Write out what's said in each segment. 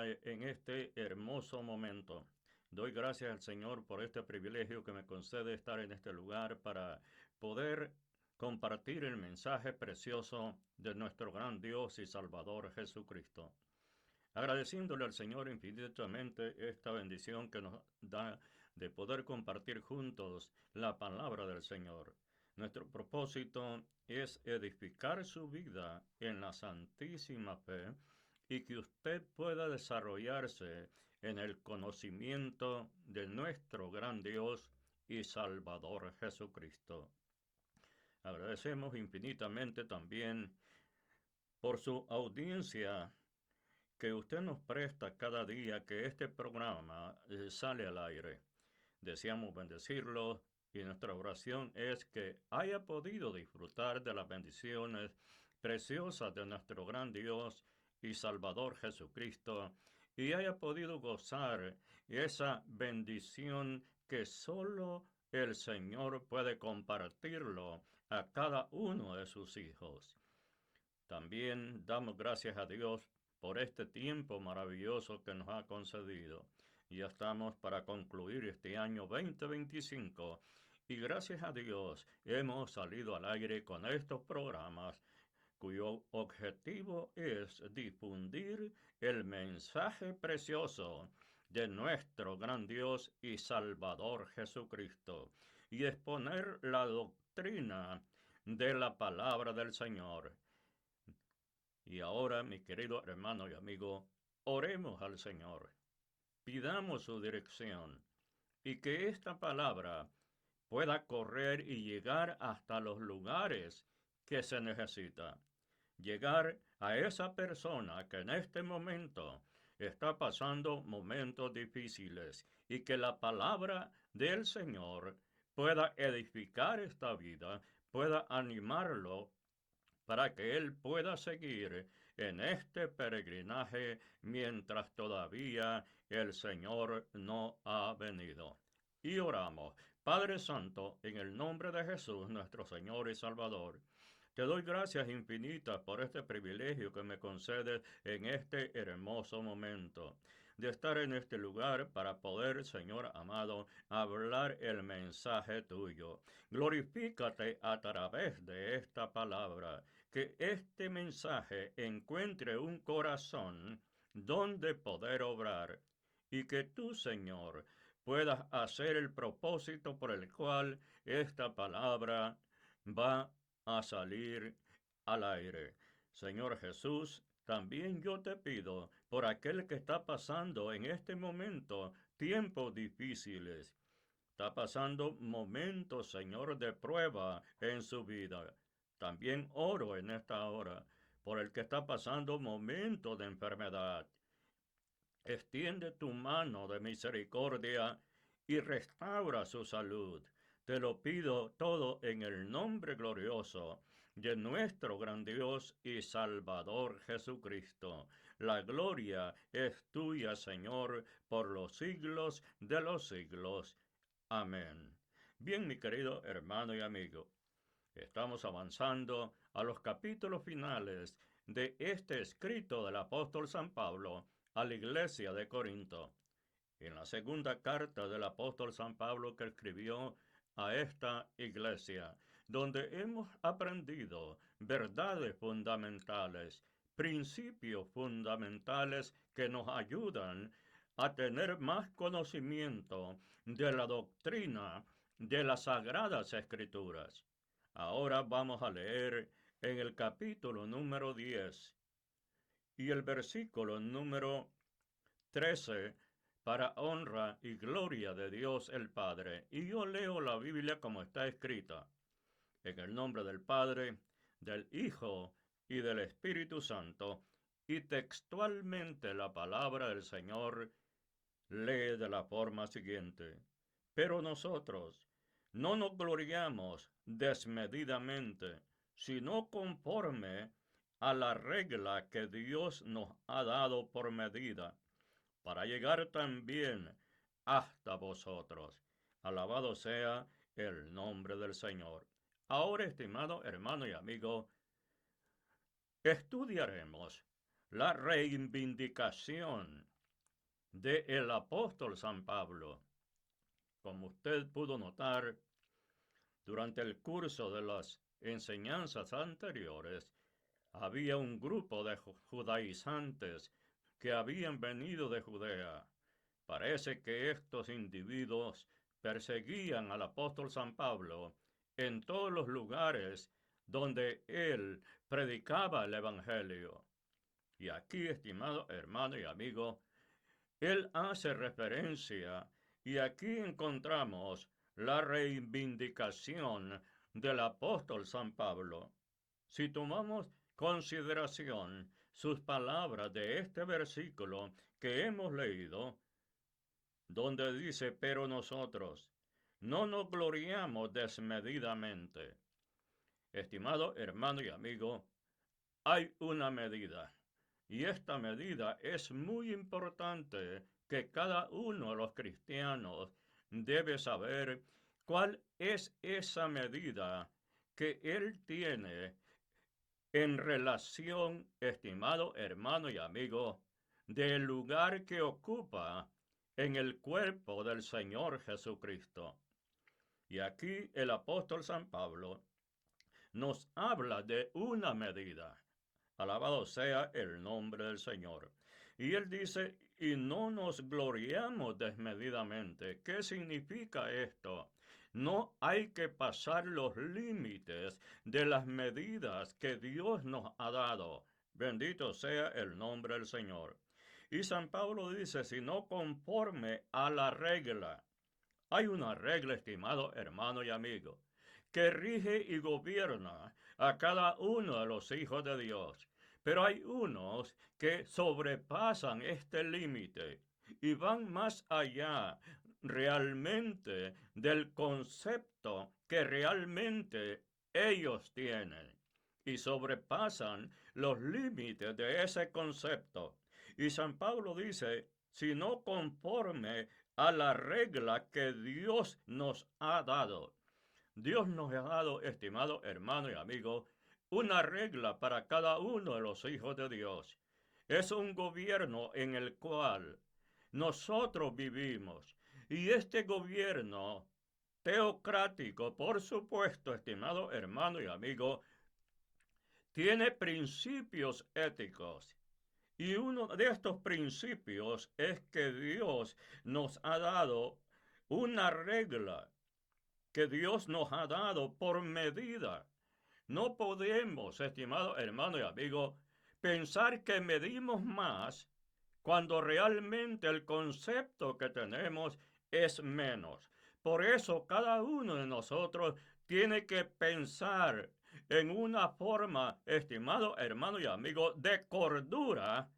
familia en este hermoso momento. Doy gracias al Señor por este privilegio que me concede estar en este lugar para poder compartir el mensaje precioso de nuestro gran Dios y Salvador Jesucristo. Agradeciéndole al Señor infinitamente esta bendición que nos da de poder compartir juntos la palabra del Señor. Nuestro propósito es edificar su vida en la santísima fe y que usted pueda desarrollarse en el conocimiento de nuestro gran Dios y Salvador Jesucristo. Agradecemos infinitamente también por su audiencia que usted nos presta cada día que este programa sale al aire. Deseamos bendecirlo y nuestra oración es que haya podido disfrutar de las bendiciones preciosas de nuestro gran Dios y Salvador Jesucristo y haya podido gozar esa bendición que solo el Señor puede compartirlo a cada uno de sus hijos. También damos gracias a Dios por este tiempo maravilloso que nos ha concedido. Ya estamos para concluir este año 2025 y gracias a Dios hemos salido al aire con estos programas cuyo objetivo es difundir el mensaje precioso de nuestro gran Dios y Salvador Jesucristo y exponer la doctrina de la palabra del Señor. Y ahora, mi querido hermano y amigo, oremos al Señor, pidamos su dirección y que esta palabra pueda correr y llegar hasta los lugares que se necesita. Llegar a esa persona que en este momento está pasando momentos difíciles y que la palabra del Señor pueda edificar esta vida, pueda animarlo para que él pueda seguir en este peregrinaje mientras todavía el Señor no ha venido. Y oramos, Padre Santo, en el nombre de Jesús, nuestro Señor y Salvador. Te doy gracias infinitas por este privilegio que me concedes en este hermoso momento de estar en este lugar para poder, Señor amado, hablar el mensaje tuyo. Glorifícate a través de esta palabra, que este mensaje encuentre un corazón donde poder obrar y que tú, Señor, puedas hacer el propósito por el cual esta palabra va a salir al aire. Señor Jesús, también yo te pido por aquel que está pasando en este momento tiempos difíciles. Está pasando momentos, Señor, de prueba en su vida. También oro en esta hora por el que está pasando momentos de enfermedad. Extiende tu mano de misericordia y restaura su salud. Te lo pido todo en el nombre glorioso de nuestro gran Dios y Salvador Jesucristo. La gloria es tuya, Señor, por los siglos de los siglos. Amén. Bien, mi querido hermano y amigo, estamos avanzando a los capítulos finales de este escrito del apóstol San Pablo a la iglesia de Corinto. En la segunda carta del apóstol San Pablo que escribió a esta iglesia, donde hemos aprendido verdades fundamentales, principios fundamentales que nos ayudan a tener más conocimiento de la doctrina de las sagradas escrituras. Ahora vamos a leer en el capítulo número 10 y el versículo número 13 para honra y gloria de Dios el Padre. Y yo leo la Biblia como está escrita, en el nombre del Padre, del Hijo y del Espíritu Santo, y textualmente la palabra del Señor lee de la forma siguiente. Pero nosotros no nos gloriamos desmedidamente, sino conforme a la regla que Dios nos ha dado por medida, para llegar también hasta vosotros. Alabado sea el nombre del Señor. Ahora, estimado hermano y amigo, estudiaremos la reivindicación de el apóstol San Pablo. Como usted pudo notar, durante el curso de las enseñanzas anteriores, había un grupo de judaizantes que habían venido de Judea. Parece que estos individuos perseguían al apóstol San Pablo en todos los lugares donde él predicaba el Evangelio. Y aquí, estimado hermano y amigo, él hace referencia y aquí encontramos la reivindicación del apóstol San Pablo. Si tomamos consideración sus palabras de este versículo que hemos leído, donde dice, pero nosotros no nos gloriamos desmedidamente. Estimado hermano y amigo, hay una medida, y esta medida es muy importante que cada uno de los cristianos debe saber cuál es esa medida que él tiene en relación, estimado hermano y amigo, del lugar que ocupa en el cuerpo del Señor Jesucristo. Y aquí el apóstol San Pablo nos habla de una medida. Alabado sea el nombre del Señor. Y él dice, y no nos gloriamos desmedidamente. ¿Qué significa esto? No hay que pasar los límites de las medidas que Dios nos ha dado. Bendito sea el nombre del Señor. Y San Pablo dice, sino conforme a la regla. Hay una regla, estimado hermano y amigo, que rige y gobierna a cada uno de los hijos de Dios. Pero hay unos que sobrepasan este límite y van más allá realmente del concepto que realmente ellos tienen y sobrepasan los límites de ese concepto. Y San Pablo dice, si no conforme a la regla que Dios nos ha dado. Dios nos ha dado, estimado hermano y amigo, una regla para cada uno de los hijos de Dios. Es un gobierno en el cual nosotros vivimos. Y este gobierno teocrático, por supuesto, estimado hermano y amigo, tiene principios éticos. Y uno de estos principios es que Dios nos ha dado una regla que Dios nos ha dado por medida. No podemos, estimado hermano y amigo, pensar que medimos más cuando realmente el concepto que tenemos es menos. Por eso cada uno de nosotros tiene que pensar en una forma, estimado hermano y amigo, de cordura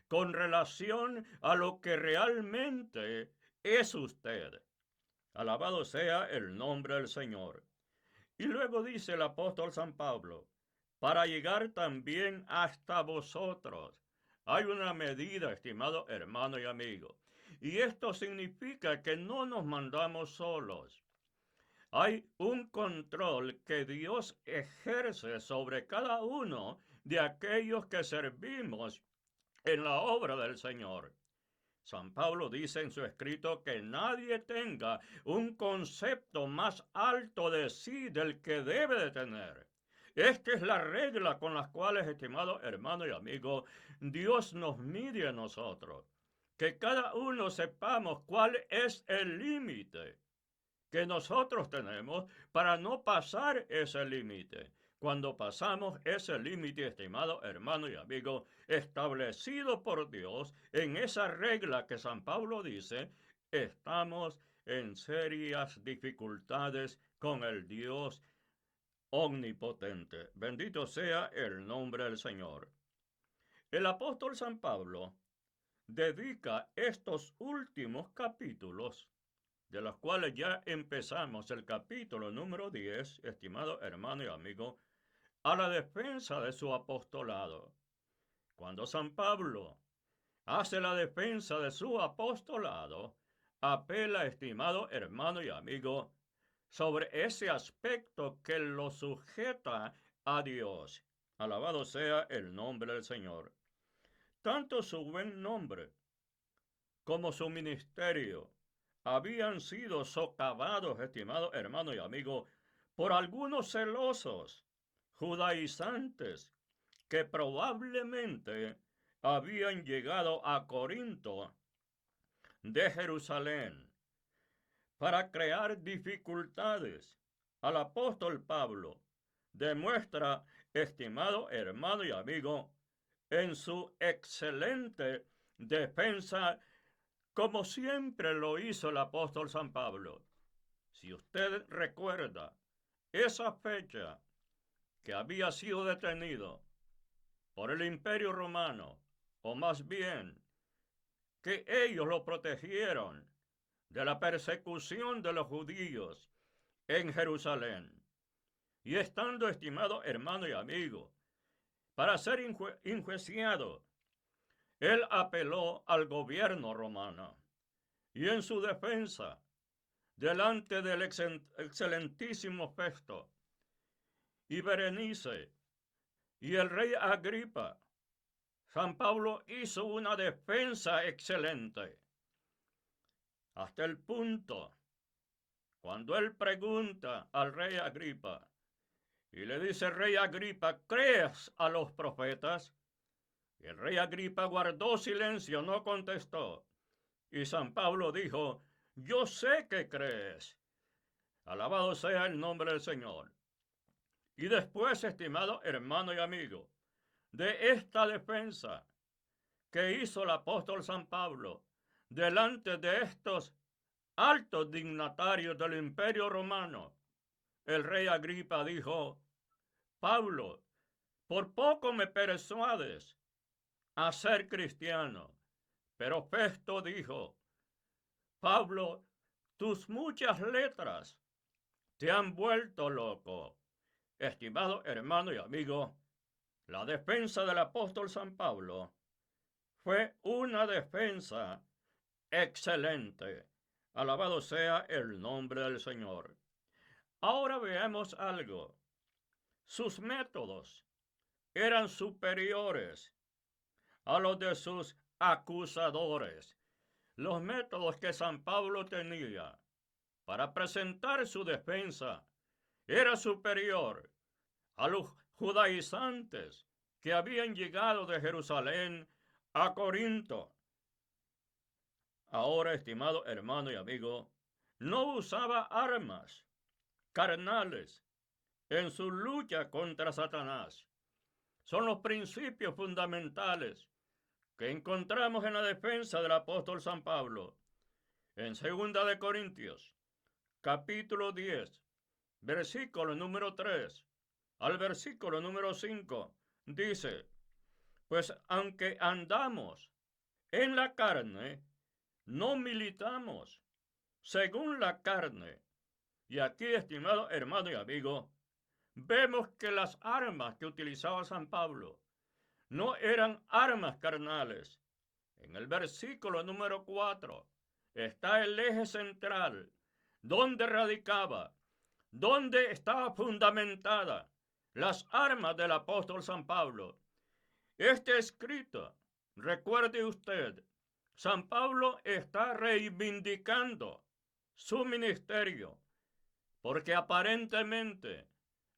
con relación a lo que realmente es usted. Alabado sea el nombre del Señor. Y luego dice el apóstol San Pablo, para llegar también hasta vosotros. Hay una medida, estimado hermano y amigo. Y esto significa que no nos mandamos solos. Hay un control que Dios ejerce sobre cada uno de aquellos que servimos en la obra del Señor. San Pablo dice en su escrito que nadie tenga un concepto más alto de sí del que debe de tener. Esta es la regla con las cuales, estimado hermano y amigo, Dios nos mide a nosotros. Que cada uno sepamos cuál es el límite que nosotros tenemos para no pasar ese límite. Cuando pasamos ese límite, estimado hermano y amigo, establecido por Dios en esa regla que San Pablo dice, estamos en serias dificultades con el Dios omnipotente. Bendito sea el nombre del Señor. El apóstol San Pablo dedica estos últimos capítulos de los cuales ya empezamos el capítulo número 10, estimado hermano y amigo, a la defensa de su apostolado. Cuando San Pablo hace la defensa de su apostolado, apela, estimado hermano y amigo, sobre ese aspecto que lo sujeta a Dios. Alabado sea el nombre del Señor. Tanto su buen nombre como su ministerio habían sido socavados, estimados hermanos y amigos, por algunos celosos judaizantes que probablemente habían llegado a Corinto de Jerusalén para crear dificultades al apóstol Pablo, demuestra, estimado hermano y amigo, en su excelente defensa, como siempre lo hizo el apóstol San Pablo. Si usted recuerda esa fecha que había sido detenido por el Imperio Romano, o más bien que ellos lo protegieron de la persecución de los judíos en Jerusalén. Y estando, estimado hermano y amigo, para ser enjuiciado, él apeló al gobierno romano y en su defensa, delante del excelentísimo Festo y Berenice y el rey Agripa, San Pablo hizo una defensa excelente, hasta el punto cuando él pregunta al rey Agripa y le dice: rey Agripa, ¿crees a los profetas? Y el rey Agripa guardó silencio, no contestó. Y San Pablo dijo: yo sé que crees. Alabado sea el nombre del Señor. Y después, estimado hermano y amigo, de esta defensa que hizo el apóstol San Pablo delante de estos altos dignatarios del Imperio Romano, el rey Agripa dijo: Pablo, por poco me persuades a ser cristiano. Pero Festo dijo: Pablo, tus muchas letras te han vuelto loco. Estimado hermano y amigo, la defensa del apóstol San Pablo fue una defensa excelente. Alabado sea el nombre del Señor. Ahora veamos algo. Sus métodos eran superiores a los de sus acusadores. Los métodos que San Pablo tenía para presentar su defensa era superior a los judaizantes que habían llegado de Jerusalén a Corinto. Ahora, estimado hermano y amigo, no usaba armas carnales en su lucha contra Satanás. Son los principios fundamentales que encontramos en la defensa del apóstol San Pablo. En 2 de Corintios, capítulo 10, versículo número 3 al versículo número 5, dice: pues aunque andamos en la carne, no militamos según la carne. Y aquí, estimado hermano y amigo, vemos que las armas que utilizaba San Pablo no eran armas carnales. En el versículo número 4 está el eje central, donde radicaba, donde estaba fundamentada las armas del apóstol San Pablo. Este escrito, recuerde usted, San Pablo está reivindicando su ministerio, porque aparentemente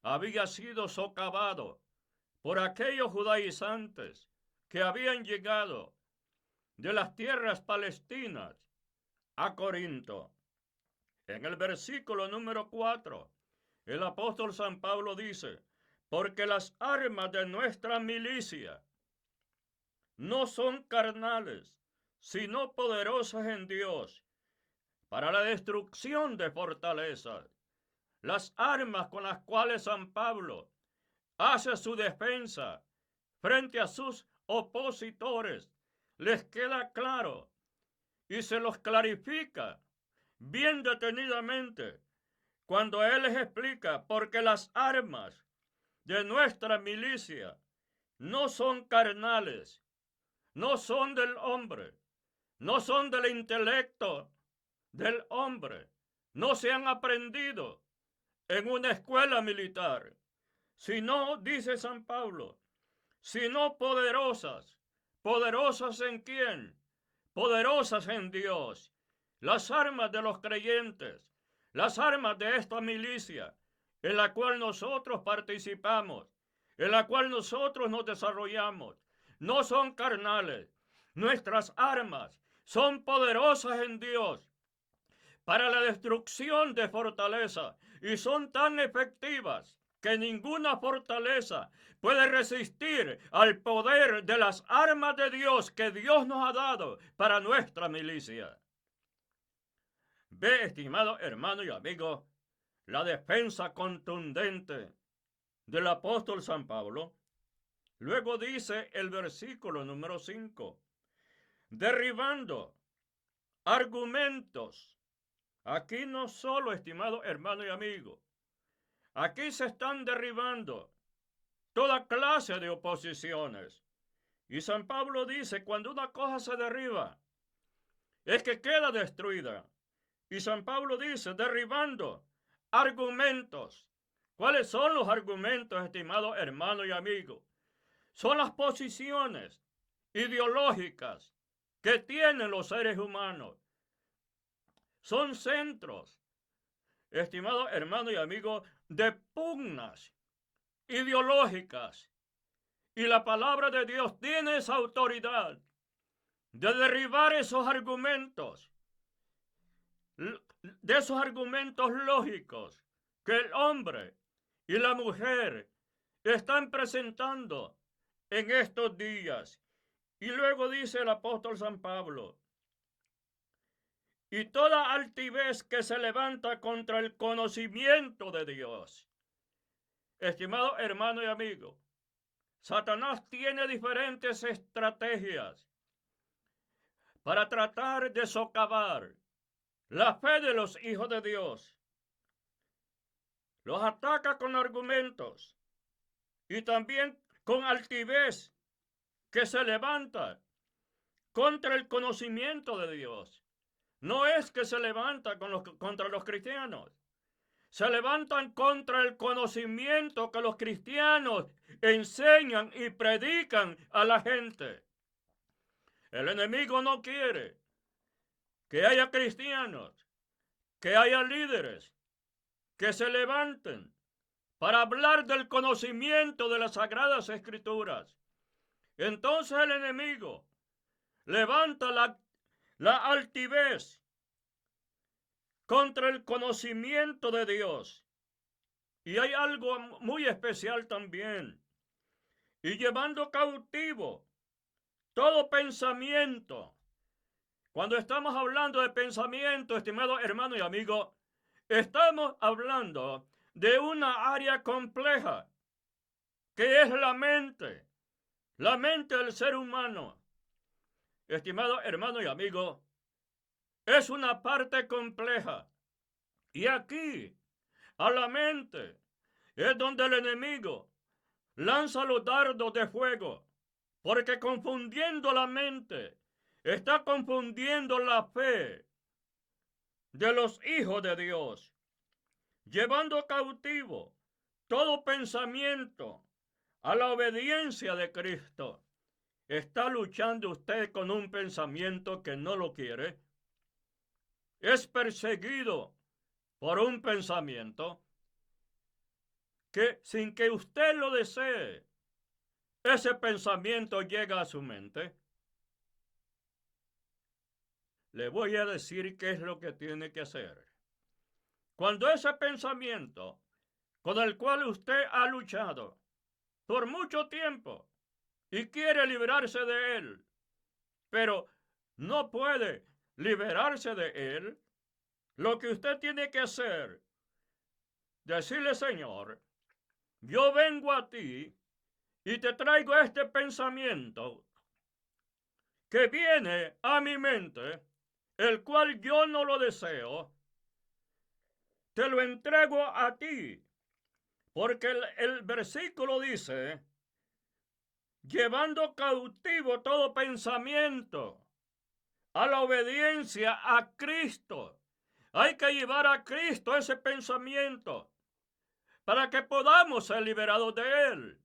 había sido socavado por aquellos judaizantes que habían llegado de las tierras palestinas a Corinto. En el versículo número 4, el apóstol San Pablo dice: porque las armas de nuestra milicia no son carnales, sino poderosas en Dios para la destrucción de fortalezas. Las armas con las cuales San Pablo hace su defensa frente a sus opositores, les queda claro y se los clarifica bien detenidamente cuando él les explica: porque las armas de nuestra milicia no son carnales, no son del hombre, no son del intelecto del hombre, no se han aprendido en una escuela militar, sino, dice San Pablo, sino poderosas. ¿Poderosas en quién? poderosas en Dios, las armas de los creyentes, las armas de esta milicia en la cual nosotros participamos, en la cual nosotros nos desarrollamos, no son carnales. Nuestras armas son poderosas en Dios para la destrucción de fortaleza y son tan efectivas que ninguna fortaleza puede resistir al poder de las armas de Dios que Dios nos ha dado para nuestra milicia. Ve, estimado hermano y amigo, la defensa contundente del apóstol San Pablo. Luego dice el versículo número 5, derribando argumentos. Aquí no solo, estimado hermano y amigo, aquí se están derribando toda clase de oposiciones. Y San Pablo dice, cuando una cosa se derriba, es que queda destruida. Y San Pablo dice, derribando argumentos. ¿Cuáles son los argumentos, estimado hermano y amigo? Son las posiciones ideológicas que tienen los seres humanos. Son centros, estimado hermano y amigo, de pugnas ideológicas. Y la palabra de Dios tiene esa autoridad de derribar esos argumentos, de esos argumentos lógicos que el hombre y la mujer están presentando en estos días. Y luego dice el apóstol San Pablo, y toda altivez que se levanta contra el conocimiento de Dios. Estimado hermano y amigo, Satanás tiene diferentes estrategias para tratar de socavar la fe de los hijos de Dios. Los ataca con argumentos y también con altivez que se levanta contra el conocimiento de Dios. No es que se levanta contra los cristianos. Se levantan contra el conocimiento que los cristianos enseñan y predican a la gente. El enemigo no quiere que haya cristianos, que haya líderes que se levanten para hablar del conocimiento de las Sagradas Escrituras. Entonces el enemigo levanta la altivez contra el conocimiento de Dios. Y hay algo muy especial también. Y llevando cautivo todo pensamiento. Cuando estamos hablando de pensamiento, estimado hermano y amigo, estamos hablando de una área compleja, que es la mente del ser humano. Estimado hermano y amigo, es una parte compleja. Y aquí, a la mente, es donde el enemigo lanza los dardos de fuego, porque confundiendo la mente, está confundiendo la fe de los hijos de Dios, llevando cautivo todo pensamiento a la obediencia de Cristo. ¿Está luchando usted con un pensamiento que no lo quiere? ¿Es perseguido por un pensamiento que sin que usted lo desee, ese pensamiento llega a su mente? Le voy a decir qué es lo que tiene que hacer. Cuando ese pensamiento con el cual usted ha luchado por mucho tiempo y quiere librarse de él, pero no puede liberarse de él, lo que usted tiene que hacer, decirle, Señor, yo vengo a ti y te traigo este pensamiento que viene a mi mente, el cual yo no lo deseo, te lo entrego a ti, porque el versículo dice, llevando cautivo todo pensamiento a la obediencia a Cristo. Hay que llevar a Cristo ese pensamiento para que podamos ser liberados de él.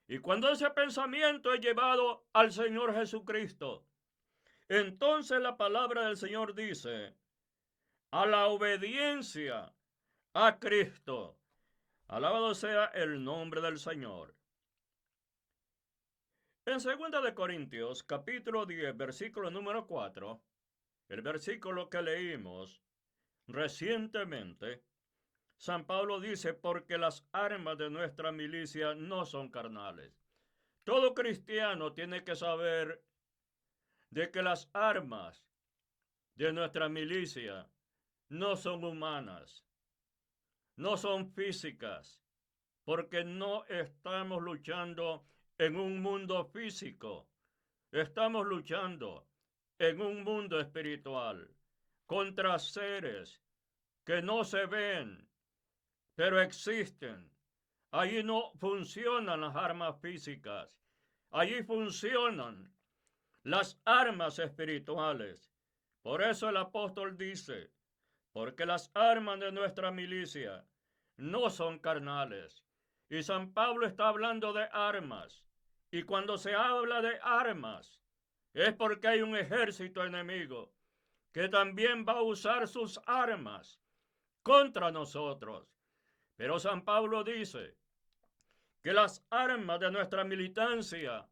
Y cuando ese pensamiento es llevado al Señor Jesucristo, Entonces la palabra del Señor dice, a la obediencia a Cristo. Alabado sea el nombre del Señor. En 2 de Corintios, capítulo 10, versículo número 4, el versículo que leímos recientemente, San Pablo dice, porque las armas de nuestra milicia no son carnales. Todo cristiano tiene que saber de que las armas de nuestra milicia no son humanas, no son físicas, porque no estamos luchando en un mundo físico, estamos luchando en un mundo espiritual, contra seres que no se ven, pero existen. Allí no funcionan las armas físicas, allí funcionan las armas espirituales. Por eso el apóstol dice, porque las armas de nuestra milicia no son carnales. Y San Pablo está hablando de armas. Y cuando se habla de armas, es porque hay un ejército enemigo que también va a usar sus armas contra nosotros. Pero San Pablo dice que las armas de nuestra militancia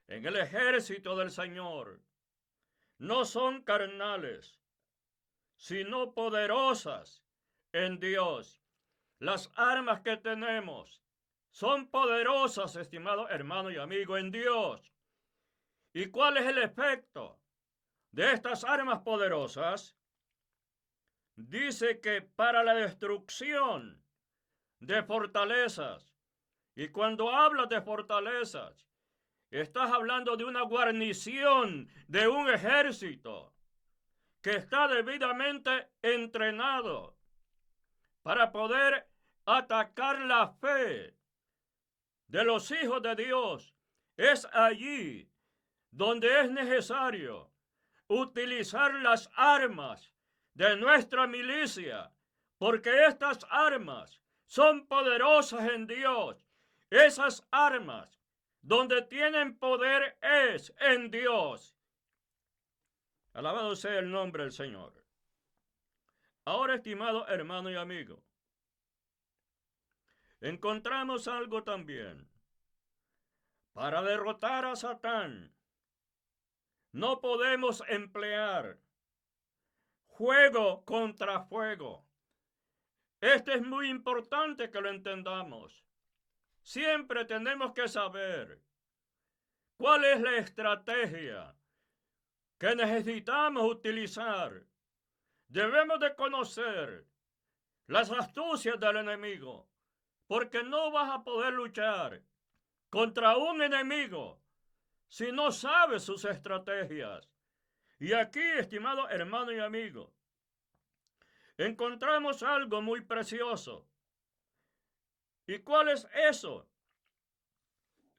en el ejército del Señor no son carnales, sino poderosas en Dios. Las armas que tenemos son poderosas, estimado hermano y amigo, en Dios. ¿Y cuál es el efecto de estas armas poderosas? Dice que para la destrucción de fortalezas. Y cuando hablas de fortalezas, estás hablando de una guarnición, de un ejército que está debidamente entrenado para poder atacar la fe de los hijos de Dios. Es allí donde es necesario utilizar las armas de nuestra milicia, porque estas armas son poderosas en Dios. Esas armas donde tienen poder es en Dios. Alabado sea el nombre del Señor. Ahora, estimado hermano y amigo, encontramos algo también. Para derrotar a Satán, no podemos emplear fuego contra fuego. Esto es muy importante que lo entendamos. Siempre tenemos que saber cuál es la estrategia que necesitamos utilizar. Debemos de conocer las astucias del enemigo, porque no vas a poder luchar contra un enemigo si no sabes sus estrategias. Y aquí, estimado hermano y amigo, encontramos algo muy precioso. ¿Y cuál es eso?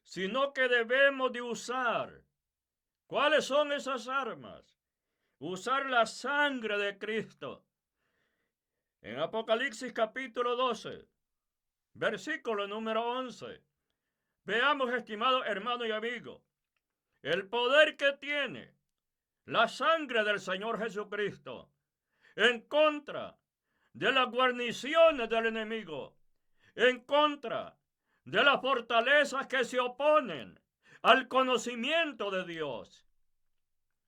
Sino que debemos de usar. ¿Cuáles son esas armas? Usar la sangre de Cristo. En Apocalipsis capítulo 12, versículo número 11. Veamos, estimado hermano y amigo, el poder que tiene la sangre del Señor Jesucristo en contra de las guarniciones del enemigo, en contra de las fortalezas que se oponen al conocimiento de Dios.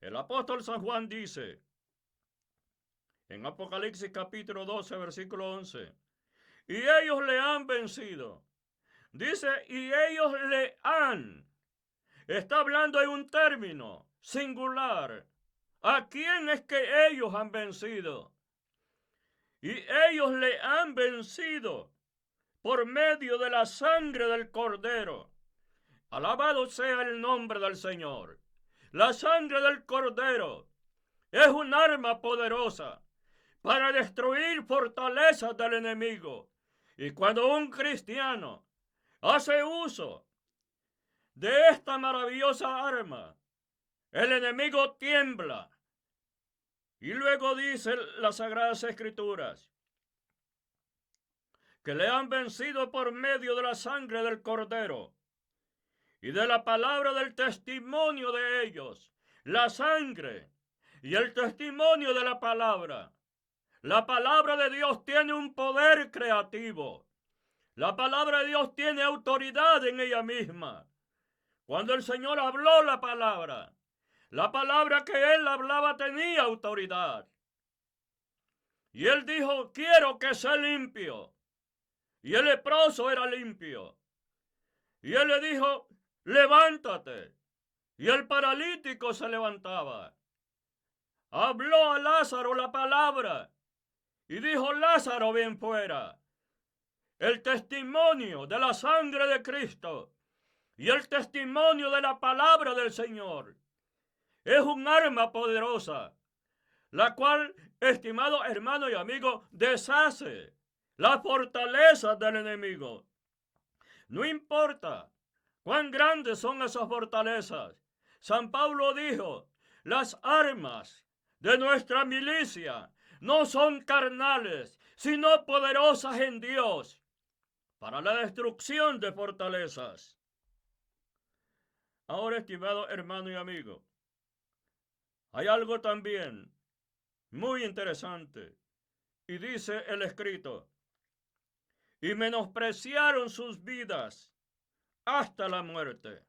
El apóstol San Juan dice en Apocalipsis capítulo 12, versículo 11, y ellos le han vencido. Dice, y ellos le han. Está hablando de un término singular. ¿A quién es que ellos han vencido? Y ellos le han vencido por medio de la sangre del Cordero. Alabado sea el nombre del Señor. La sangre del Cordero es un arma poderosa para destruir fortalezas del enemigo. Y cuando un cristiano hace uso de esta maravillosa arma, el enemigo tiembla. Y luego dice las Sagradas Escrituras que le han vencido por medio de la sangre del Cordero y de la palabra del testimonio de ellos. la sangre y el testimonio de la palabra. La palabra de Dios tiene un poder creativo. La palabra de Dios tiene autoridad en ella misma. Cuando el Señor habló la palabra que Él hablaba tenía autoridad. Y Él dijo, quiero que sea limpio. Y el leproso era limpio. Y Él le dijo, levántate. Y el paralítico se levantaba. Habló a Lázaro la palabra. Y dijo, Lázaro, ven fuera. El testimonio de la sangre de Cristo y el testimonio de la palabra del Señor es un arma poderosa, la cual, estimado hermano y amigo, deshace las fortalezas del enemigo. No importa cuán grandes son esas fortalezas. San Pablo dijo, las armas de nuestra milicia no son carnales, sino poderosas en Dios para la destrucción de fortalezas. Ahora, estimado hermano y amigo, hay algo también muy interesante. Y dice el escrito, y menospreciaron sus vidas hasta la muerte.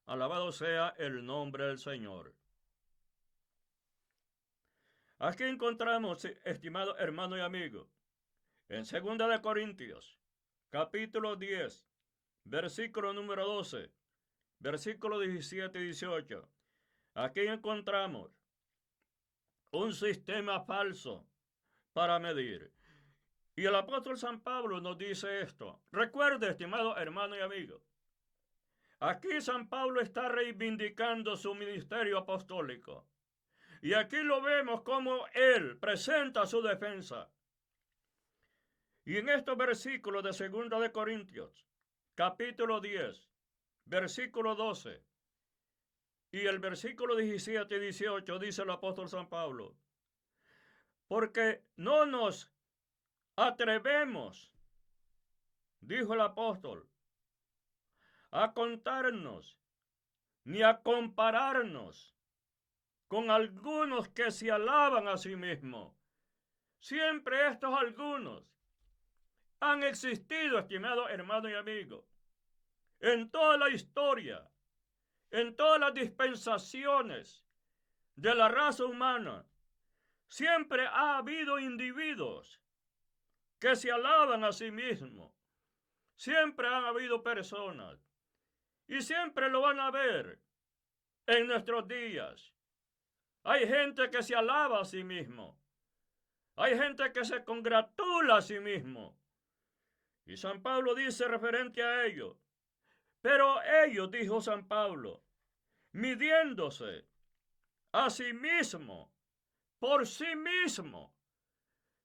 Alabado sea el nombre del Señor. Aquí encontramos, estimado hermano y amigo, en 2 Corintios, capítulo 10, versículo número 12, versículo 17 y 18. Aquí encontramos un sistema falso para medir. Y el apóstol San Pablo nos dice esto. Recuerde, estimado hermano y amigo, aquí San Pablo está reivindicando su ministerio apostólico. Y aquí lo vemos como él presenta su defensa. Y en estos versículos de 2 Corintios, capítulo 10, versículo 12, y el versículo 17 y 18 dice el apóstol San Pablo, porque no nos atrevemos, dijo el apóstol, a contarnos ni a compararnos con algunos que se alaban a sí mismos. Siempre estos algunos han existido, estimado hermano y amigo, en toda la historia, en todas las dispensaciones de la raza humana. Siempre ha habido individuos que se alaban a sí mismos. Siempre han habido personas y siempre lo van a ver en nuestros días. Hay gente que se alaba a sí mismo. Hay gente que se congratula a sí mismo. Y San Pablo dice referente a ello. Pero ellos, dijo San Pablo, midiéndose a sí mismo, por sí mismo.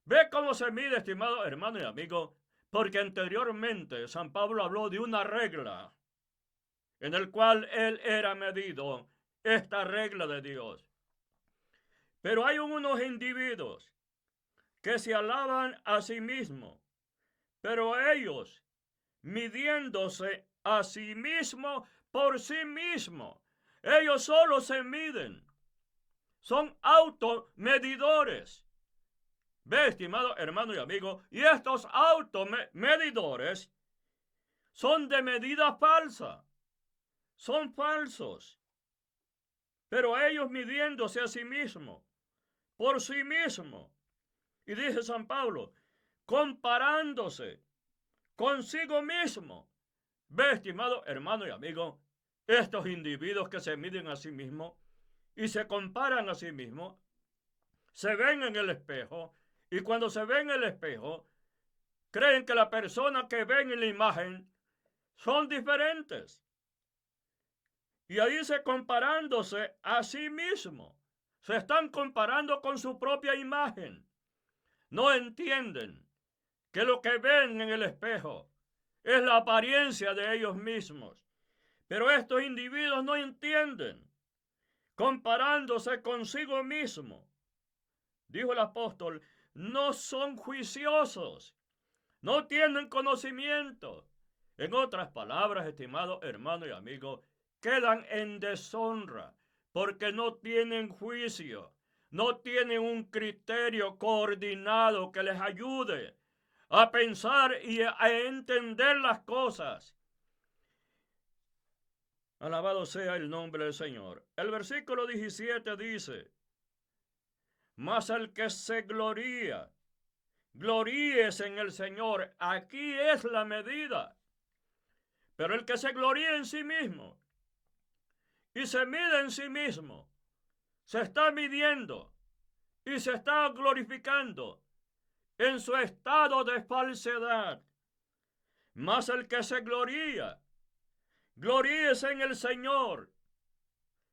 Ve cómo se mide, estimado hermano y amigo, porque anteriormente San Pablo habló de una regla en el cual él era medido, esta regla de Dios. Pero hay unos individuos que se alaban a sí mismos, pero ellos, midiéndose a sí mismos por sí mismos, ellos solo se miden, son automedidores. Ve, estimado hermano y amigo, y estos automedidores son de medida falsa, son falsos, pero ellos midiéndose a sí mismos, por sí mismos. Y dice San Pablo, comparándose consigo mismo. Ve, estimado hermano y amigo, estos individuos que se miden a sí mismos y se comparan a sí mismos, se ven en el espejo y cuando se ven en el espejo, creen que la persona que ven en la imagen son diferentes. Y ahí se comparándose a sí mismo. Se están comparando con su propia imagen. No entienden que lo que ven en el espejo es la apariencia de ellos mismos. Pero estos individuos no entienden, comparándose consigo mismo. Dijo el apóstol, no son juiciosos, no tienen conocimiento. En otras palabras, estimado hermano y amigo, quedan en deshonra porque no tienen juicio, no tienen un criterio coordinado que les ayude a pensar y a entender las cosas. Alabado sea el nombre del Señor. El versículo 17 dice: mas el que se gloría, gloríese en el Señor. Aquí es la medida. Pero el que se gloría en sí mismo y se mide en sí mismo, se está midiendo y se está glorificando en su estado de falsedad. Mas el que se gloría, gloríese en el Señor.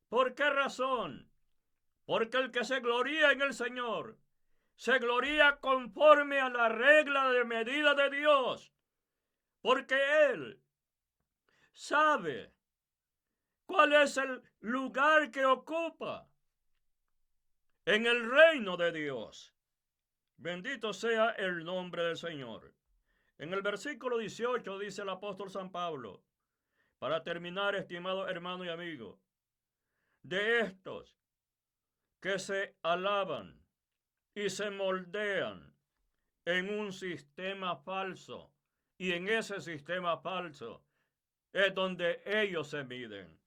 ¿Por qué razón? Porque el que se gloría en el Señor, se gloría conforme a la regla de medida de Dios. Porque Él sabe cuál es el lugar que ocupa en el reino de Dios. Bendito sea el nombre del Señor. En el versículo 18 dice el apóstol San Pablo, para terminar, estimado hermano y amigo, de estos que se alaban y se moldean en un sistema falso, y en ese sistema falso es donde ellos se miden.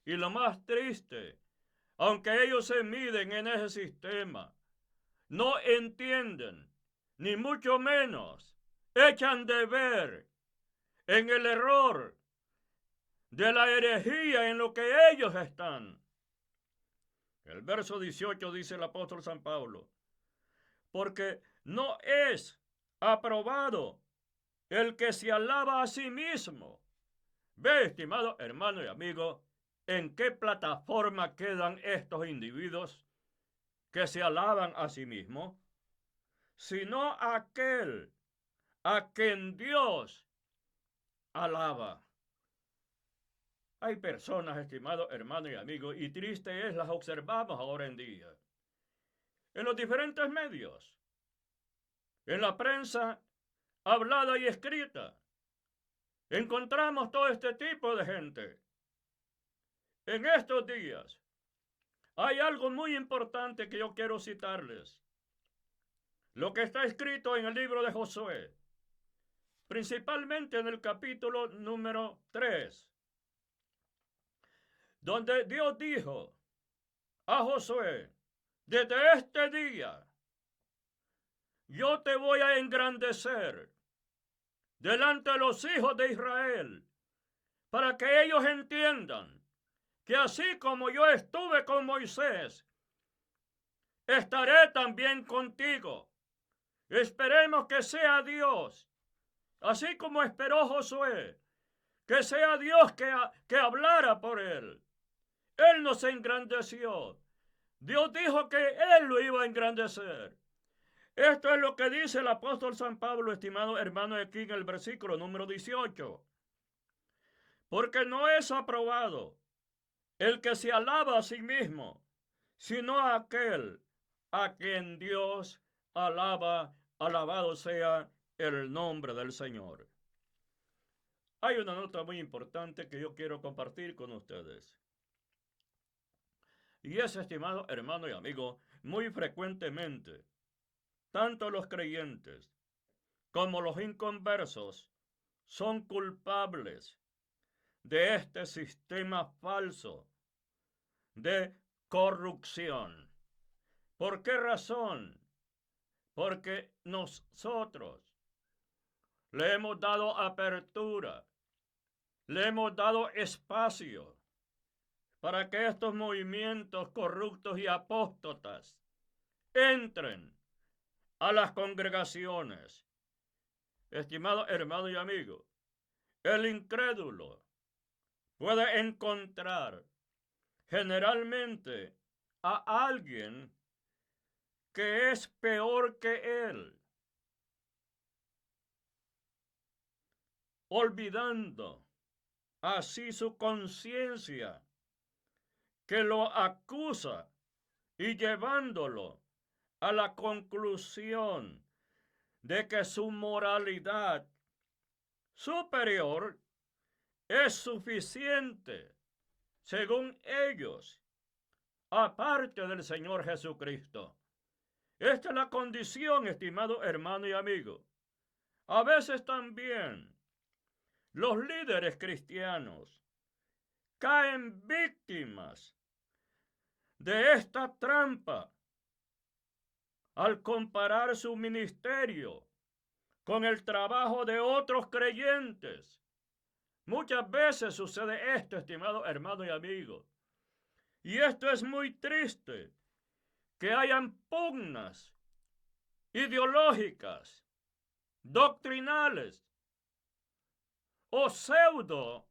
Y lo más triste, aunque ellos se miden en ese sistema, no entienden, ni mucho menos echan de ver en el error de la herejía en lo que ellos están. El verso 18 dice el apóstol San Pablo, porque no es aprobado el que se alaba a sí mismo. Ve, estimado hermano y amigo, en qué plataforma quedan estos individuos que se alaban a sí mismos, sino aquel a quien Dios alaba. Hay personas, estimado hermano y amigo, y triste es, las observamos ahora en día, en los diferentes medios, en la prensa hablada y escrita. Encontramos todo este tipo de gente. En estos días hay algo muy importante que yo quiero citarles. Lo que está escrito en el libro de Josué, principalmente en el capítulo número 3, donde Dios dijo a Josué, desde este día yo te voy a engrandecer delante de los hijos de Israel, para que ellos entiendan que así como yo estuve con Moisés, estaré también contigo. Esperemos que sea Dios, así como esperó Josué, que sea Dios que hablara por él. Él nos engrandeció. Dios dijo que Él lo iba a engrandecer. Esto es lo que dice el apóstol San Pablo, estimado hermano, aquí en el versículo número 18. Porque no es aprobado el que se alaba a sí mismo, sino aquel a quien Dios alaba. Alabado sea el nombre del Señor. Hay una nota muy importante que yo quiero compartir con ustedes. Y es, estimado hermano y amigo, muy frecuentemente, tanto los creyentes como los inconversos son culpables de este sistema falso de corrupción. ¿Por qué razón? Porque nosotros le hemos dado apertura, le hemos dado espacio para que estos movimientos corruptos y apóstatas entren a las congregaciones. Estimado hermano y amigo, el incrédulo puede encontrar generalmente a alguien que es peor que él, olvidando así su conciencia que lo acusa y llevándolo a la conclusión de que su moralidad superior es suficiente, según ellos, aparte del Señor Jesucristo. Esta es la condición, estimado hermano y amigo. A veces también los líderes cristianos caen víctimas de esta trampa al comparar su ministerio con el trabajo de otros creyentes. Muchas veces sucede esto, estimado hermano y amigo. Y esto es muy triste, que hayan pugnas ideológicas, doctrinales o pseudo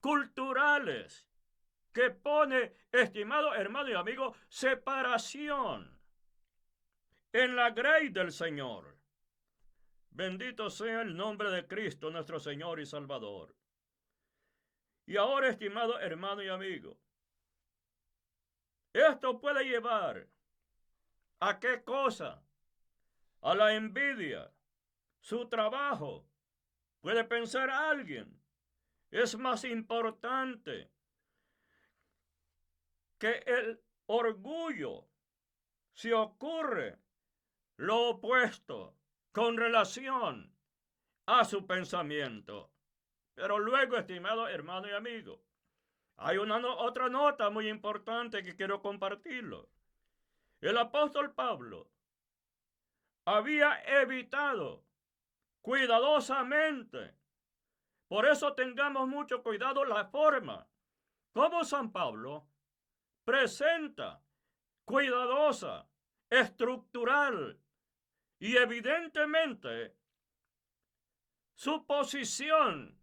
culturales que pone, estimado hermano y amigo, separación en la grey del Señor. Bendito sea el nombre de Cristo, nuestro Señor y Salvador. Y ahora, estimado hermano y amigo, esto puede llevar ¿a qué cosa? A la envidia. Su trabajo. Puede pensar alguien. Es más importante que el orgullo si ocurre lo opuesto con relación a su pensamiento. Pero luego, estimado hermano y amigo, hay otra nota muy importante que quiero compartirlo. El apóstol Pablo había evitado cuidadosamente. Por eso tengamos mucho cuidado la forma como San Pablo presenta cuidadosa, estructural y evidentemente su posición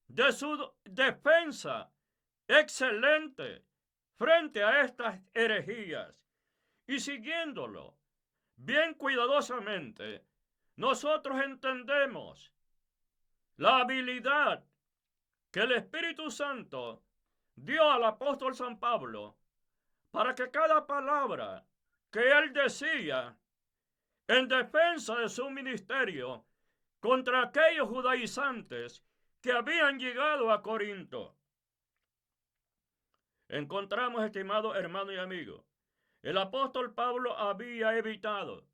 de su defensa excelente frente a estas herejías. Y siguiéndolo bien cuidadosamente, nosotros entendemos la habilidad que el Espíritu Santo dio al apóstol San Pablo para que cada palabra que él decía en defensa de su ministerio contra aquellos judaizantes que habían llegado a Corinto. Encontramos, estimado hermano y amigo, el apóstol Pablo había evitado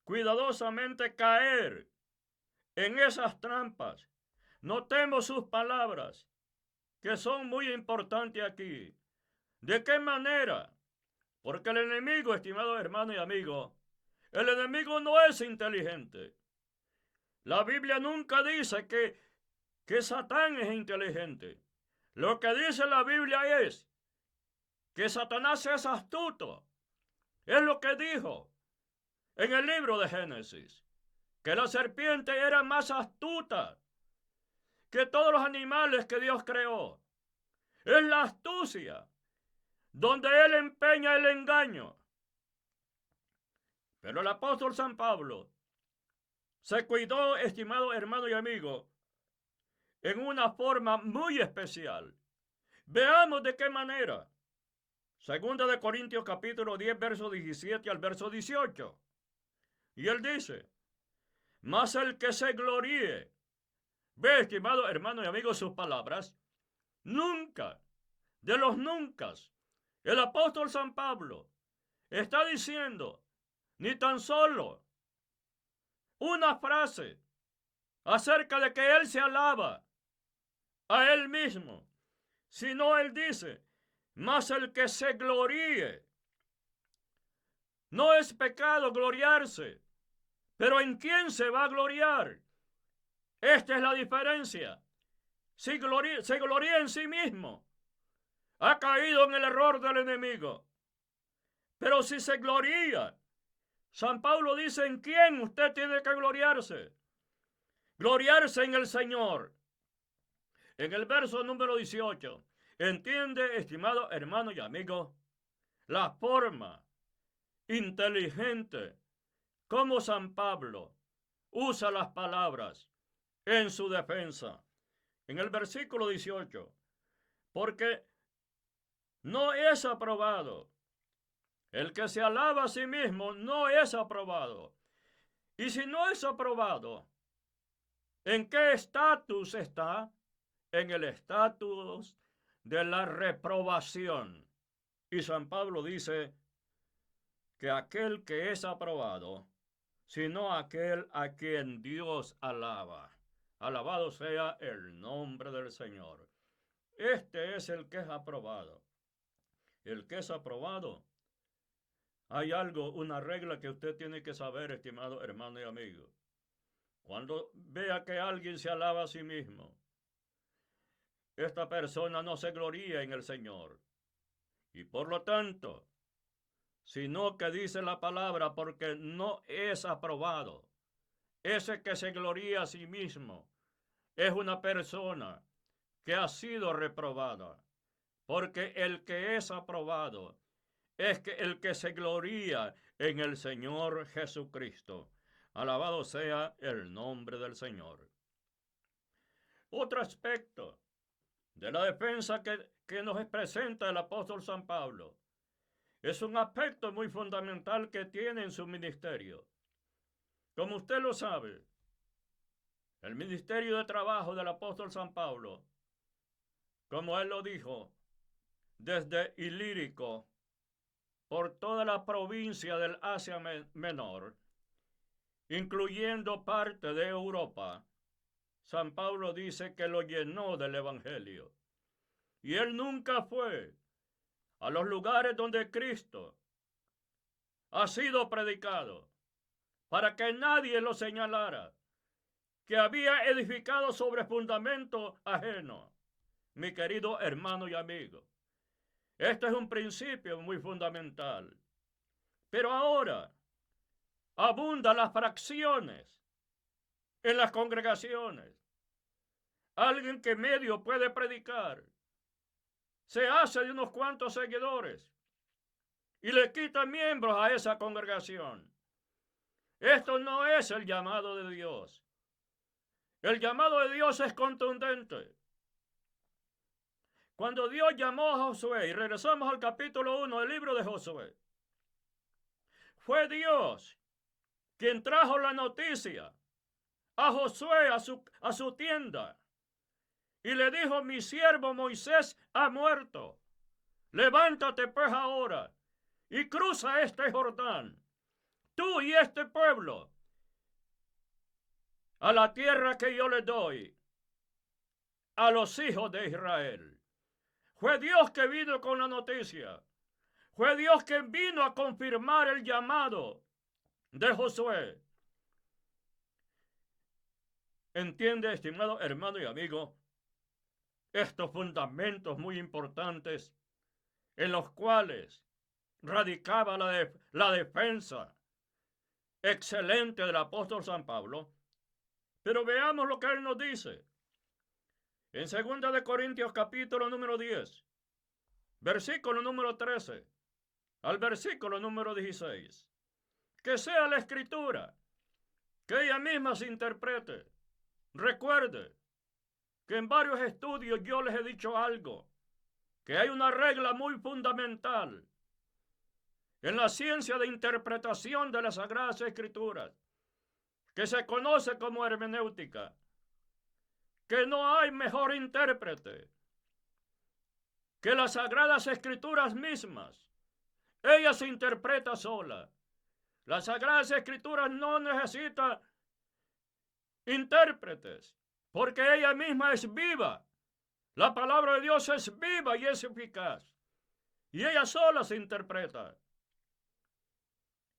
cuidadosamente caer en esas trampas. Notemos sus palabras, que son muy importantes aquí. ¿De qué manera? Porque el enemigo, estimado hermano y amigo, el enemigo no es inteligente. La Biblia nunca dice que Satán es inteligente. Lo que dice la Biblia es que Satanás es astuto. Es lo que dijo en el libro de Génesis, que la serpiente era más astuta que todos los animales que Dios creó. Es la astucia donde él empeña el engaño. Pero el apóstol San Pablo se cuidó, estimado hermano y amigo, en una forma muy especial. Veamos de qué manera. Segunda de Corintios capítulo 10, verso 17 al verso 18. Y él dice, mas el que se gloríe, ve, estimado hermano y amigo, sus palabras, nunca, de los nunca, el apóstol San Pablo está diciendo ni tan solo una frase acerca de que él se alaba a él mismo, sino él dice, mas el que se gloríe. No es pecado gloriarse, pero ¿en quién se va a gloriar? Esta es la diferencia. Si se gloría en sí mismo, ha caído en el error del enemigo. Pero si se gloría, San Pablo dice, ¿en quién usted tiene que gloriarse? Gloriarse en el Señor. En el verso número 18, entiende, estimado hermano y amigo, la forma inteligente como San Pablo usa las palabras en su defensa. En el versículo 18, porque no es aprobado. El que se alaba a sí mismo no es aprobado. Y si no es aprobado, ¿en qué estatus está? En el estatus de la reprobación. Y San Pablo dice que aquel que es aprobado, sino aquel a quien Dios alaba. Alabado sea el nombre del Señor. Este es el que es aprobado. El que es aprobado. Hay algo, una regla que usted tiene que saber, estimado hermano y amigo. Cuando vea que alguien se alaba a sí mismo, esta persona no se gloría en el Señor. Y por lo tanto, sino que dice la palabra porque no es aprobado. Ese que se gloría a sí mismo es una persona que ha sido reprobada. Porque el que es aprobado es que el que se gloría en el Señor Jesucristo. Alabado sea el nombre del Señor. Otro aspecto de la defensa que nos presenta el apóstol San Pablo es un aspecto muy fundamental que tiene en su ministerio. Como usted lo sabe, el ministerio de trabajo del apóstol San Pablo, como él lo dijo, desde Ilírico, por toda la provincia del Asia Menor, incluyendo parte de Europa, San Pablo dice que lo llenó del Evangelio. Y él nunca fue a los lugares donde Cristo ha sido predicado, para que nadie lo señalara, que había edificado sobre fundamento ajeno. Mi querido hermano y amigo, este es un principio muy fundamental. Pero ahora abundan las fracciones en las congregaciones. Alguien que medio puede predicar se hace de unos cuantos seguidores y le quita miembros a esa congregación. Esto no es el llamado de Dios. El llamado de Dios es contundente. Cuando Dios llamó a Josué, y regresamos al capítulo 1 del libro de Josué, fue Dios quien trajo la noticia a Josué a su tienda y le dijo: mi siervo Moisés ha muerto. Levántate pues ahora y cruza este Jordán, tú y este pueblo, a la tierra que yo le doy a los hijos de Israel. Fue Dios que vino con la noticia. Fue Dios que vino a confirmar el llamado de Josué. Entiende, estimado hermano y amigo, estos fundamentos muy importantes en los cuales radicaba la defensa excelente del apóstol San Pablo. Pero veamos lo que él nos dice. En 2 de Corintios capítulo número 10, versículo número 13 al versículo número 16. Que sea la escritura, que ella misma se interprete. Recuerde que en varios estudios yo les he dicho algo, que hay una regla muy fundamental en la ciencia de interpretación de las Sagradas Escrituras, que se conoce como hermenéutica, que no hay mejor intérprete que las Sagradas Escrituras mismas. Ella se interpreta sola. Las Sagradas Escrituras no necesitan intérpretes, porque ella misma es viva. La palabra de Dios es viva y es eficaz, y ella sola se interpreta.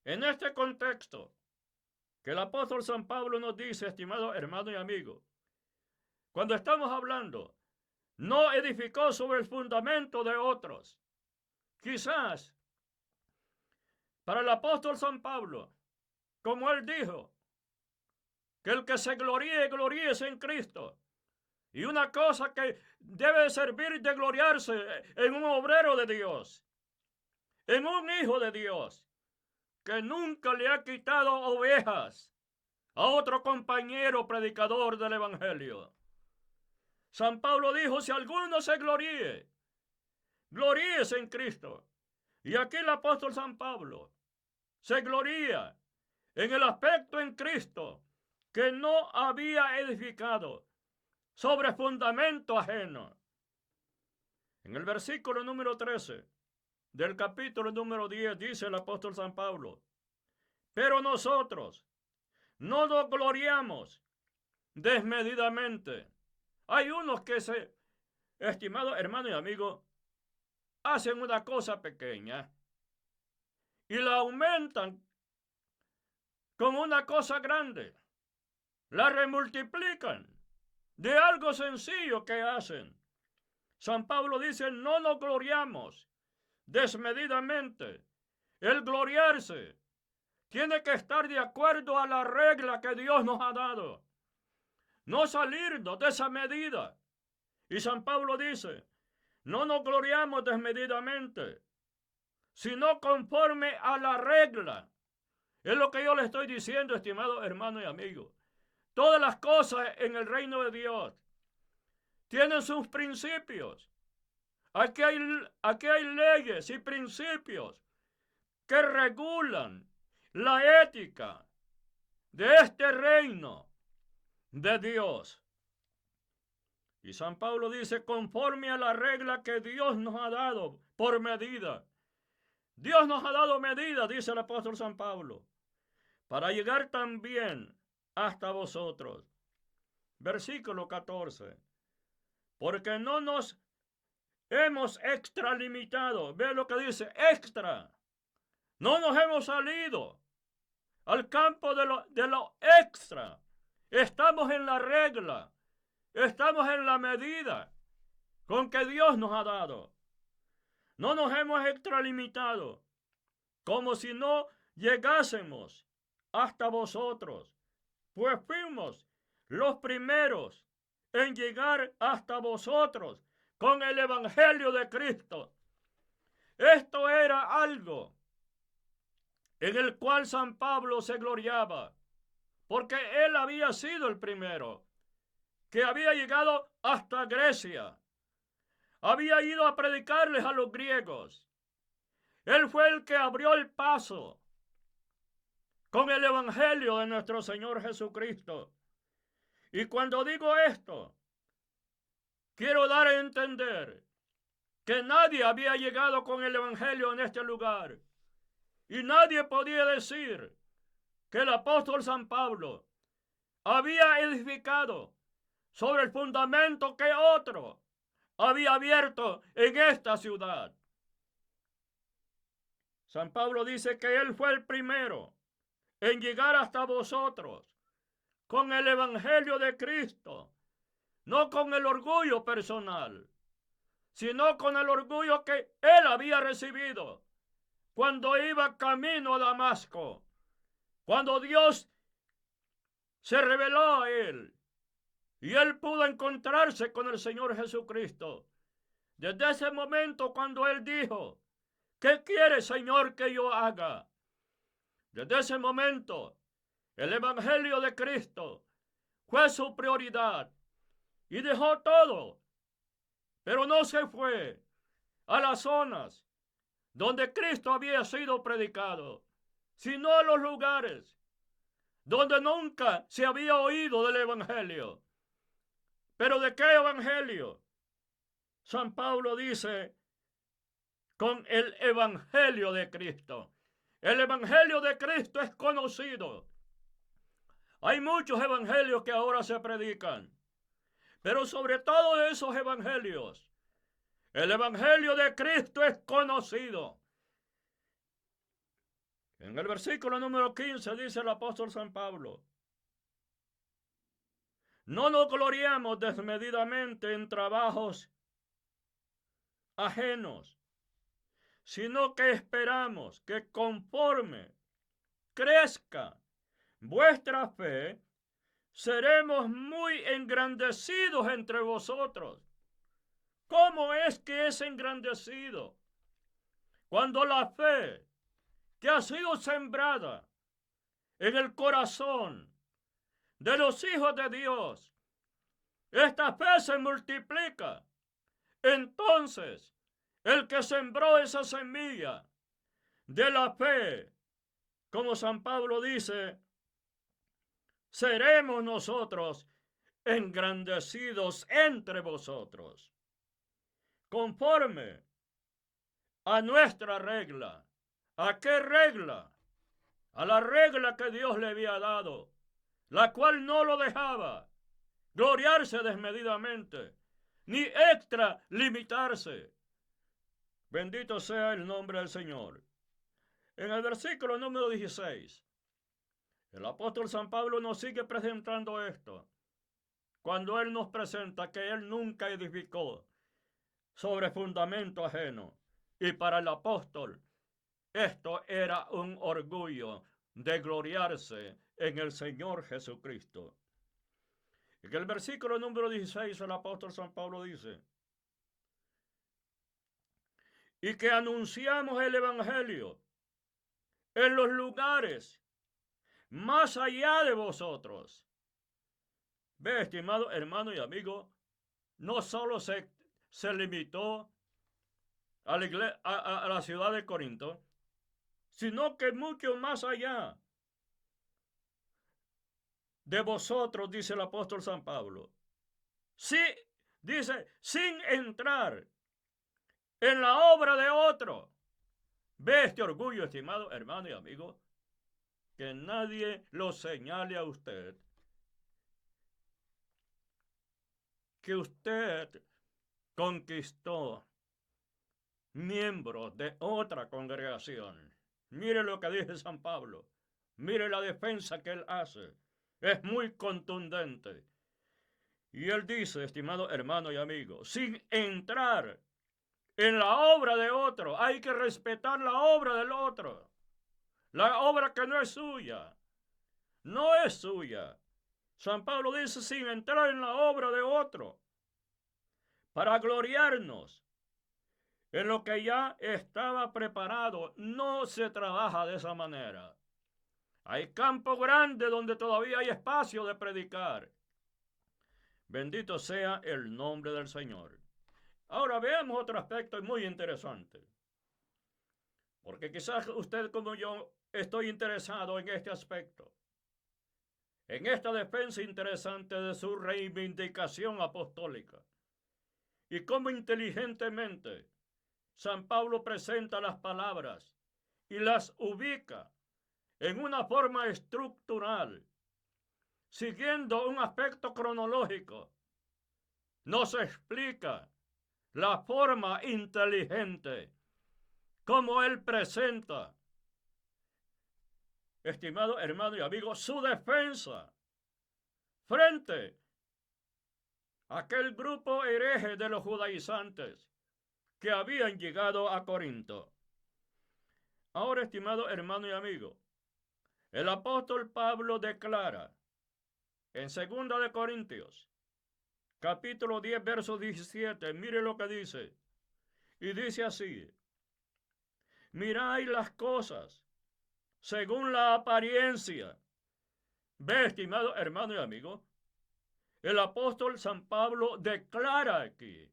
En este contexto que el apóstol San Pablo nos dice, estimado hermano y amigo, cuando estamos hablando, no edificó sobre el fundamento de otros. Quizás para el apóstol San Pablo, como él dijo, que el que se gloríe, gloríese en Cristo. Y una cosa que debe servir de gloriarse en un obrero de Dios, en un hijo de Dios, que nunca le ha quitado ovejas a otro compañero predicador del Evangelio. San Pablo dijo: si alguno se gloríe, gloríese en Cristo. Y aquí el apóstol San Pablo se gloría en el aspecto en Cristo que no había edificado sobre fundamento ajeno. En el versículo número 13 del capítulo número 10, dice el apóstol San Pablo: pero nosotros no nos gloriamos desmedidamente. Hay unos que estimados hermanos y amigos, hacen una cosa pequeña y la aumentan como una cosa grande. La remultiplican de algo sencillo que hacen. San Pablo dice: no nos gloriamos desmedidamente. El gloriarse tiene que estar de acuerdo a la regla que Dios nos ha dado, no salirnos de esa medida. Y San Pablo dice: no nos gloriamos desmedidamente, sino conforme a la regla. Es lo que yo le estoy diciendo, estimado hermano y amigo. Todas las cosas en el reino de Dios tienen sus principios. Aquí hay leyes y principios que regulan la ética de este reino de Dios. Y San Pablo dice: conforme a la regla que Dios nos ha dado por medida. Dios nos ha dado medida, dice el apóstol San Pablo, para llegar también hasta vosotros. Versículo 14. Porque no nos hemos extralimitado. Ve lo que dice: extra. No nos hemos salido al campo de lo extra. Estamos en la regla. Estamos en la medida con que Dios nos ha dado. No nos hemos extralimitado, como si no llegásemos hasta vosotros, pues fuimos los primeros en llegar hasta vosotros con el Evangelio de Cristo. Esto era algo en el cual San Pablo se gloriaba, porque él había sido el primero que había llegado hasta Grecia. Había ido a predicarles a los griegos. Él fue el que abrió el paso con el Evangelio de nuestro Señor Jesucristo. Y cuando digo esto, quiero dar a entender que nadie había llegado con el Evangelio en este lugar. Y nadie podía decir que el apóstol San Pablo había edificado sobre el fundamento que otro había abierto en esta ciudad. San Pablo dice que él fue el primero en llegar hasta vosotros con el Evangelio de Cristo, no con el orgullo personal, sino con el orgullo que él había recibido cuando iba camino a Damasco, cuando Dios se reveló a él y él pudo encontrarse con el Señor Jesucristo. Desde ese momento, cuando él dijo: ¿qué quiere, Señor, que yo haga? Desde ese momento, el Evangelio de Cristo fue su prioridad y dejó todo, pero no se fue a las zonas donde Cristo había sido predicado, sino a los lugares donde nunca se había oído del Evangelio. ¿Pero de qué Evangelio? San Pablo dice: con el Evangelio de Cristo. El Evangelio de Cristo es conocido. Hay muchos evangelios que ahora se predican, pero sobre todo esos evangelios, el Evangelio de Cristo es conocido. En el versículo número 15 dice el apóstol San Pablo: no nos gloriamos desmedidamente en trabajos ajenos, sino que esperamos que conforme crezca vuestra fe, seremos muy engrandecidos entre vosotros. ¿Cómo es que es engrandecido? Cuando la fe que ha sido sembrada en el corazón de los hijos de Dios, esta fe se multiplica. Entonces, el que sembró esa semilla de la fe, como San Pablo dice, seremos nosotros engrandecidos entre vosotros, conforme a nuestra regla. ¿A qué regla? A la regla que Dios le había dado, la cual no lo dejaba gloriarse desmedidamente, ni extralimitarse. Bendito sea el nombre del Señor. En el versículo número 16, el apóstol San Pablo nos sigue presentando esto, cuando él nos presenta que él nunca edificó sobre fundamento ajeno. Y para el apóstol, esto era un orgullo de gloriarse en el Señor Jesucristo. En el versículo número 16, el apóstol San Pablo dice: y que anunciamos el evangelio en los lugares más allá de vosotros. Ve, estimado hermano y amigo, no solo se limitó a la ciudad de Corinto, sino que mucho más allá de vosotros, dice el apóstol San Pablo. Sí, dice, sin entrar en la obra de otro. Ve este orgullo, estimado hermano y amigo, que nadie lo señale a usted, que usted conquistó miembros de otra congregación. Mire lo que dice San Pablo. Mire la defensa que él hace. Es muy contundente. Y él dice, estimado hermano y amigo, sin entrar en la obra de otro, hay que respetar la obra del otro. La obra que no es suya. No es suya. San Pablo dice sin entrar en la obra de otro, para gloriarnos en lo que ya estaba preparado. No se trabaja de esa manera. Hay campo grande donde todavía hay espacio de predicar. Bendito sea el nombre del Señor. Ahora veamos otro aspecto muy interesante, porque quizás usted como yo estoy interesado en este aspecto, en esta defensa interesante de su reivindicación apostólica, y cómo inteligentemente San Pablo presenta las palabras y las ubica en una forma estructural, siguiendo un aspecto cronológico. Nos explica la forma inteligente como él presenta, estimado hermano y amigo, su defensa frente a aquel grupo hereje de los judaizantes que habían llegado a Corinto. Ahora, estimado hermano y amigo, el apóstol Pablo declara en 2 de Corintios, capítulo 10, verso 17, mire lo que dice, y dice así: miráis las cosas según la apariencia. Ve, estimado hermano y amigo, el apóstol San Pablo declara aquí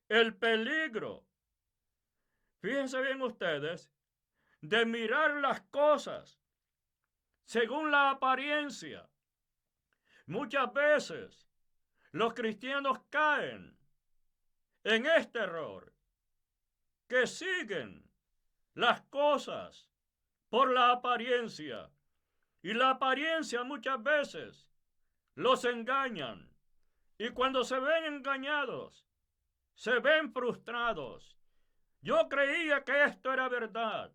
el peligro, fíjense bien ustedes, de mirar las cosas según la apariencia. Muchas veces los cristianos caen en este error, que siguen las cosas por la apariencia, y la apariencia muchas veces los engañan, y cuando se ven engañados, se ven frustrados. Yo creía que esto era verdad,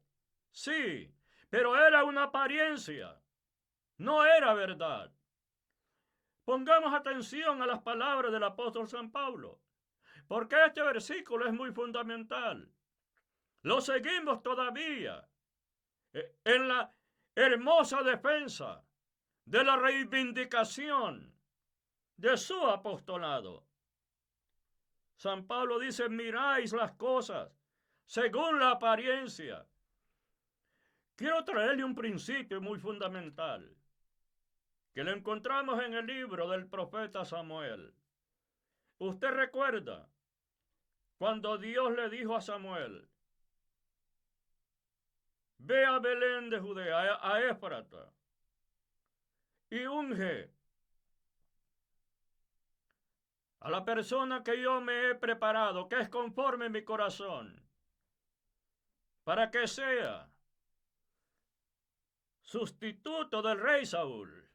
sí, pero era una apariencia, no era verdad. Pongamos atención a las palabras del apóstol San Pablo, porque este versículo es muy fundamental. Lo seguimos todavía en la hermosa defensa de la reivindicación de su apostolado. San Pablo dice: miráis las cosas según la apariencia. Quiero traerle un principio muy fundamental que lo encontramos en el libro del profeta Samuel. Usted recuerda cuando Dios le dijo a Samuel: ve a Belén de Judea, a Éfrata, y unge a la persona que yo me he preparado, que es conforme mi corazón. para que sea sustituto del rey Saúl.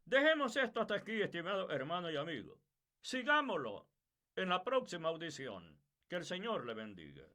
Dejemos esto hasta aquí, estimado hermano y amigo. Sigámoslo en la próxima audición. Que el Señor le bendiga.